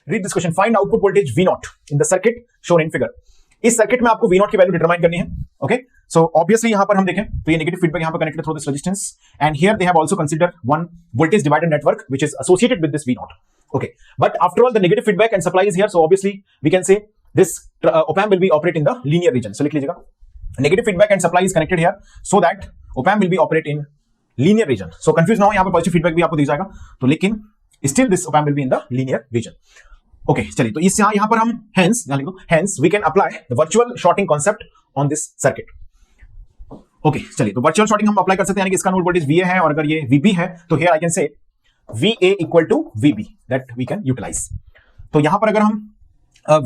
Read this question, find output voltage V not in the circuit shown in figure. इस circuit में आपको V not की value determine करनी है। Okay, so obviously यहां पर हम देखें तो ये नेगेटिव फीडबैक यहां पर connected through this resistance, and here they have also consider one voltage divider network which is associated with this V not. Okay, but after all the negative feedback and supply is here, so obviously we can say this op amp will be operate in the linear region. So लिख लीजिएगा, negative feedback and supply is connected here so that op amp will be operate in linear region. So confuse ना हो, यहाँ पर positive feedback भी आपको दिया जाएगा, तो लेकिन still this op amp will be in the linear region. Okay, चलिए, तो इस यहाँ पर हम hence यहाँ लिखो, hence we can apply the virtual shorting concept on this circuit. Okay, चलिए, तो virtual shorting हम अप्लाई कर सकते हैं, यानी कि इसका नोड वोल्टेज VA है और अगर ये VB है तो here I can say VA equal to VB that we can utilize. तो यहां पर अगर हम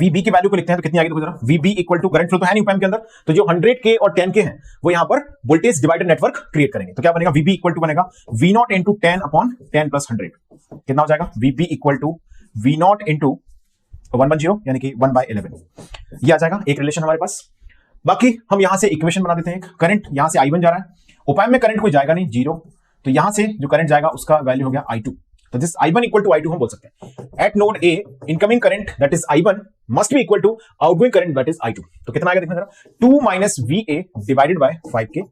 VB की वैल्यू को लिखते हैं तो कितनी आएगी, तो जरा VB equal to current flow तो है नहीं ओपैम्प के अंदर, तो जो 100K और 10K है वो यहां पर वोल्टेज डिवाइडर नेटवर्क क्रिएट करेंगे। तो क्या बनेगा, VB इक्वल टू बनेगा V naught into 10 upon 10 plus 100, कितना हो जाएगा, VB equal to V naught into 110 यानी कि 1/11, ये आ जाएगा एक रिलेशन हमारे पास। बाकी हम यहां से इक्वेशन बना देते हैं, एक करंट यहां से I1 जा रहा है, ओपैम्प में करंट कोई जाएगा नहीं, 0, तो यहां से जो करंट जाएगा उसका वैल्यू हो गया I2, तो this I1 equal to I2 हम बोल सकते हैं। At node A incoming current that is I1 must be equal to outgoing current that is I2, तो कितना आएगा देखना जरा, 2 minus VA divided by 5K,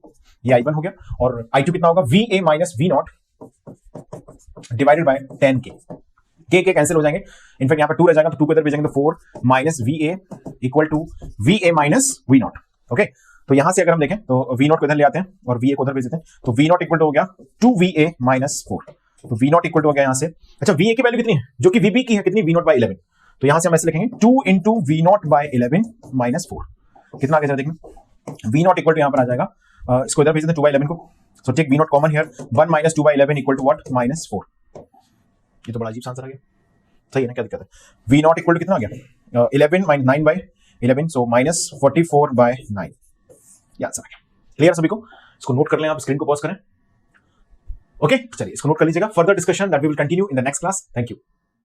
ये I1 हो गया, और I2 कितना होगा, VA minus V not divided by 10K, K cancel हो जाएंगे, इनफैक्ट यहाँ पर 2 रह जाएगा, तो 2 को इधर भेजेंगे तो 4 minus VA equal to VA minus V naught. Okay, तो यहां से अगर हम देखें तो V नॉट को इधर ले आते हैं और VA को उधर भेज देते हैं, तो V नॉट इक्वल टू हो गया 2VA माइनस 4, तो V नॉट इक्वल टू हो गया यहां से, अच्छा VA की वैल्यू कितनी है, जो कि VB की है, कितनी, V नॉट बाय 11, तो यहां से हम ऐसे लिखेंगे 2 into V naught by 11 minus 4, कितना आगे जरा देखें, V नॉट इक्वल टू यहां पर आ जाएगा, इसको इधर भेज देते हैं 2/11 को, so take V naught common here, 1 minus 2/11 equal to what, minus 4, ये तो बड़ा अजीब सा आंसर आ गया, सही है ना, क्या दिक्कत है, V नॉट इक्वल टू कितना आ गया, 11 माइनस 9/11, सो माइनस 44/9, ये आंसर आ गया। क्लियर सभी को, इसको नोट कर लें, आप स्क्रीन को पॉज करें। ओके, चलिए इसको नोट कर लीजिएगा, further discussion that we will continue in the next class. Thank you.